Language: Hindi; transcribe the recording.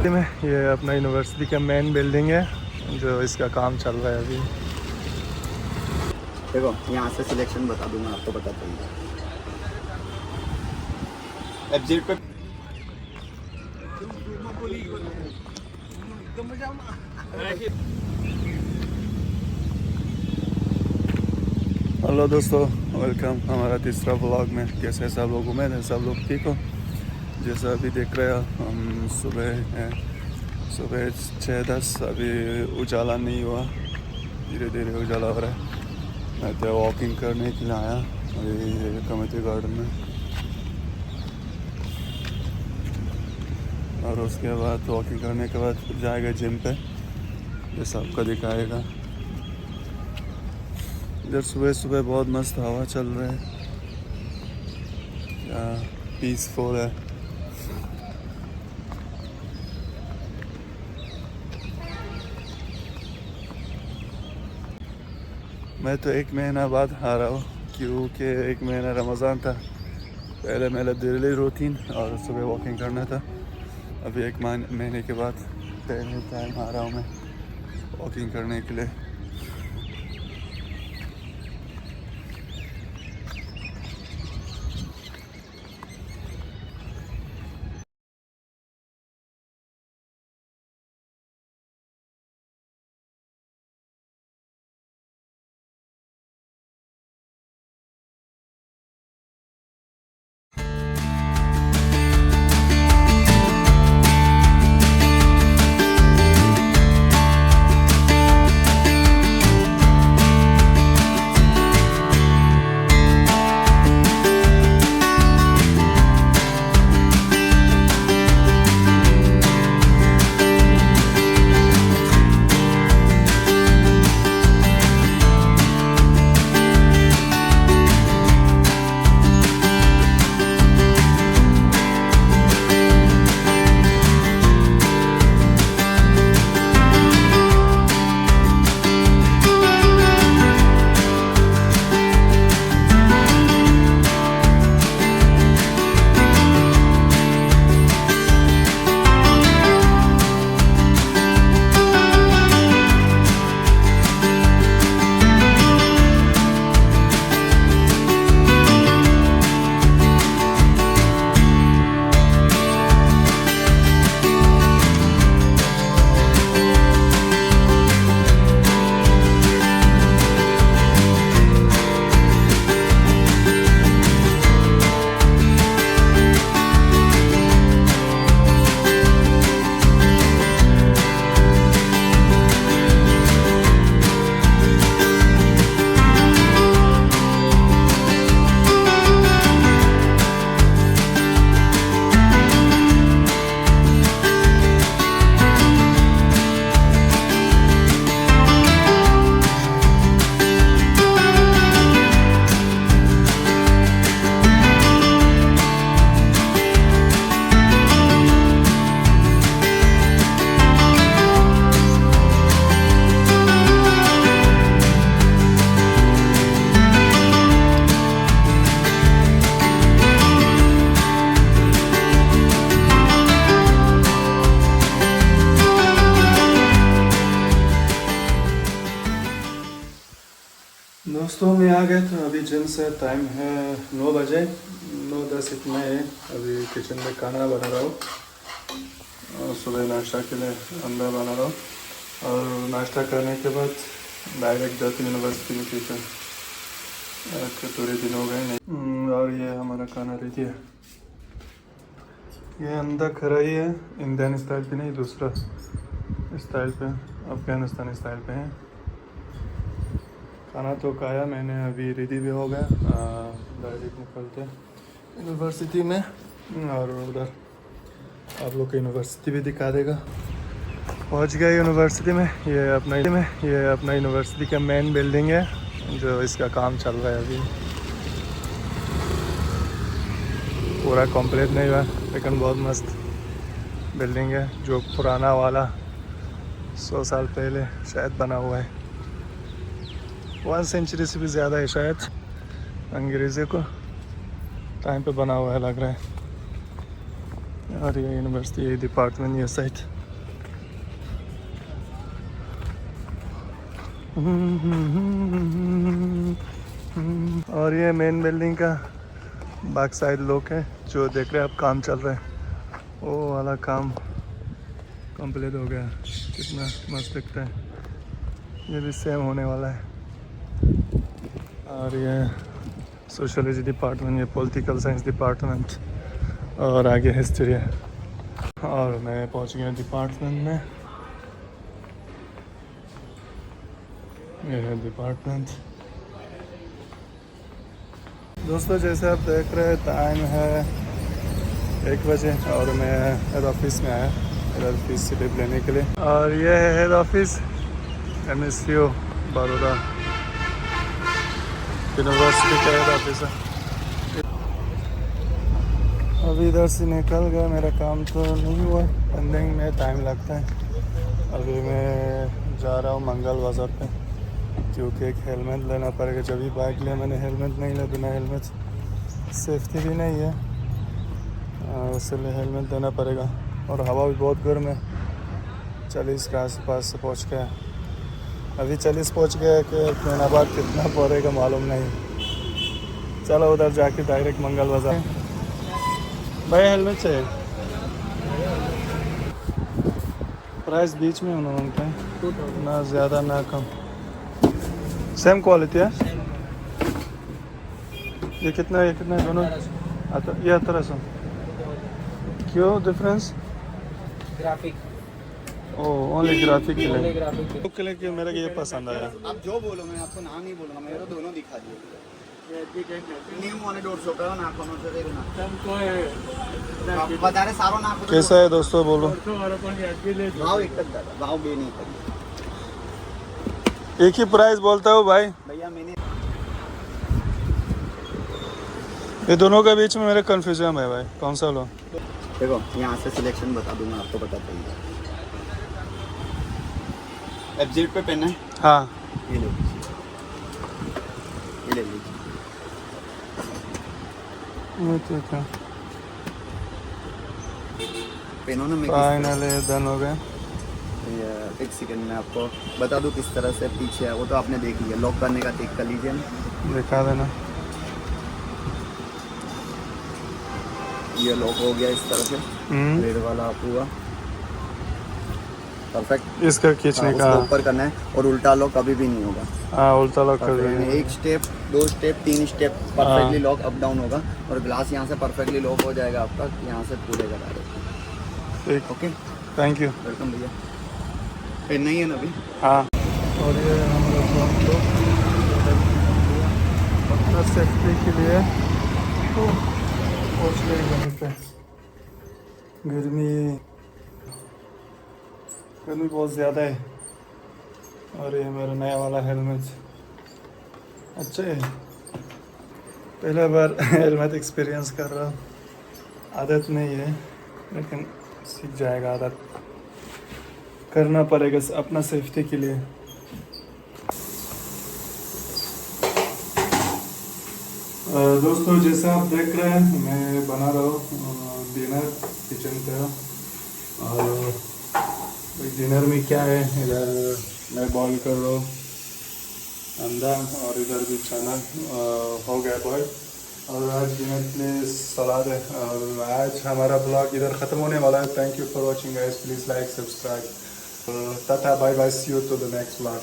में ये अपना यूनिवर्सिटी का मेन बिल्डिंग है जो इसका काम चल रहा है अभी। देखो यहाँ से सिलेक्शन बता दूंगा आपको, पता चलेगा। एग्जिट पे हेलो दोस्तों, वेलकम हमारा तीसरा व्लॉग में। कैसे है सब लोग? उम्मीद है सब लोग ठीक हो। जैसा अभी देख रहे हो हम सुबह 6:10, अभी उजाला नहीं हुआ, धीरे धीरे उजाला हो रहा है। मैं तो वॉकिंग करने के लिए आया अभी कमेटी गार्डन में, और उसके बाद वॉकिंग करने के बाद फिर जाएगा जिम पे, ये सबका दिखाएगा। इधर सुबह सुबह बहुत मस्त हवा चल रहा है, क्या पीसफुल है। मैं तो 1 महीना बाद आ रहा हूँ क्योंकि 1 महीना रमज़ान था। पहले मेरा डेली रूटीन और सुबह वॉकिंग करना था। अभी 1 महीने के बाद पहले टाइम आ रहा हूँ मैं वॉकिंग करने के लिए। दोस्तों मैं आ गए थे अभी जिम से। टाइम है 9 बजे, 9:10 इतना है। अभी किचन में खाना बना रहा हूँ और सुबह नाश्ता के लिए अंडा बना रहा हूँ, और नाश्ता करने के बाद डायरेक्ट जाती यूनिवर्सिटी में ट्यूशन। थोड़े दिन हो गए नहीं। और ये हमारा खाना रेडी है। ये अंडा कढ़ाई है, इंडियन स्टाइल पे नहीं, दूसरा स्टाइल पे, अफगानिस्तानी स्टाइल पे है। खाना तो खाया मैंने, अभी रेडी भी हो गया। डायरेक्ट निकलते यूनिवर्सिटी में, और उधर आप लोग को यूनिवर्सिटी भी दिखा देगा। पहुंच गए यूनिवर्सिटी में। ये अपना यूनिवर्सिटी का मेन बिल्डिंग है जो इसका काम चल रहा है अभी। पूरा कंप्लीट नहीं हुआ लेकिन बहुत मस्त बिल्डिंग है, जो पुराना वाला 100 साल पहले शायद बना हुआ है। 1 सेंचुरी से भी ज़्यादा है शायद, अंग्रेज़ों को टाइम पे बना हुआ है लग रहा है। और ये यूनिवर्सिटी डिपार्टमेंट ये साइड। और ये मेन बिल्डिंग का बैक साइड लोग है जो देख रहे हैं। अब काम चल रहा है, वो वाला काम कंप्लीट हो गया। कितना मस्त दिखता है। ये भी सेम होने वाला है। और ये सोशोलॉजी डिपार्टमेंट, ये पॉलिटिकल साइंस डिपार्टमेंट, और आगे हिस्ट्री है। और मैं पहुंच गया डिपार्टमेंट में। ये है डिपार्टमेंट। दोस्तों जैसे आप देख रहे हैं टाइम है 1 बजे और मैं हेड ऑफिस में आया हेड ऑफिस स्लिप लेने के लिए। और ये है head office MSU Baroda university का हेड ऑफिस है। अभी इधर से निकल गया, मेरा काम तो नहीं हुआ, पेंडिंग में टाइम लगता है। अभी मैं जा रहा हूँ मंगल बाज़ार पे, क्योंकि एक हेलमेट लेना पड़ेगा। जब भी बाइक लिया मैंने हेलमेट नहीं लिया, बिना हेलमेट सेफ्टी भी नहीं है, इसलिए हेलमेट देना पड़ेगा। और हवा भी बहुत गर्म है। 40 के आसपास से पहुँच गया, अभी 40 पहुँच गया कि एक महीना बाद कितना पड़ेगा मालूम नहीं। चलो उधर जाके डायरेक्ट मंगल बाज़ार। भाई हेलमेट चाहिए, प्राइस बीच में होना उनका, ना ज़्यादा ना कम, सेम क्वालिटी है। ये कितना है दोनों? ये 1800। क्यों डिफरेंस? ग्राफिक, ओह ओनली ग्राफिक के ओनली लिए। ग्राफिक के लिए मेरा ये पसंद आया। आप जो बोलो, मैं आपको नाम नहीं बोलूँगा, मेरे को दोनों दिखा दिए। न्यू वाले 150 का ना कोनो से देखना। आप बता रहे सारो ना आपको कैसा है दोस्तों बोलो? भाव एक तक दादा, भाव बे नहीं करी एक ही प्राइस बोलता हूँ भाई। भैया। मैंने ये दोनों के बीच में मेरा कंफ्यूजन है भाई, कौन सा लो? देखो यहाँ से सिलेक्शन बता दूंगा आपको, पता चलेगा। FZ पे पेन है, हाँ ये ले लीजिए, ये ले लीजिए। ठीक है, पेनों में फाइनली डन हो गए। एक सेकंड में आपको बता दूं किस तरह से पीछे है, वो तो आपने देख लिया। लॉक करने का टिक कर लीजिए, दिखा देना। ये लॉक हो गया इस तरह से, रेड वाला आप हुआ परफेक्ट। इसका खींचने का ऊपर करना है और उल्टा लॉक कभी भी नहीं होगा। हाँ उल्टा लॉक कर यानी देंगे। 1 step 2 step 3 step perfectly lock up down होगा, और ग्लास यहाँ से परफेक्टली लॉक हो जाएगा आपका, यहाँ से खुलेगा डायरेक्ट। ठीक, ओके, थैंक यू। वेलकम भैया। पेन नहीं है ना अभी? हाँ, और ये हम लोग अपना सेफ्टी के लिए पहुँच गए घर पे। गर्मी बहुत ज़्यादा है। और ये मेरा नया वाला हेलमेट अच्छा है, पहला बार हेलमेट एक्सपीरियंस कर रहा हूँ। आदत नहीं है लेकिन सीख जाएगा, आदत करना पड़ेगा अपना सेफ्टी के लिए। दोस्तों जैसा आप देख रहे हैं मैं बना रहा हूँ डिनर किचन पे। और डिनर में क्या है, इधर मैं बॉईल कर रहा हूँ अंडा, और इधर भी चना हो गया बॉईल। और आज डिनर के लिए सलाद है। और आज हमारा ब्लॉग इधर ख़त्म होने वाला है। Thank you for watching guys, please like subscribe. Tata bye bye, see you to the next blog.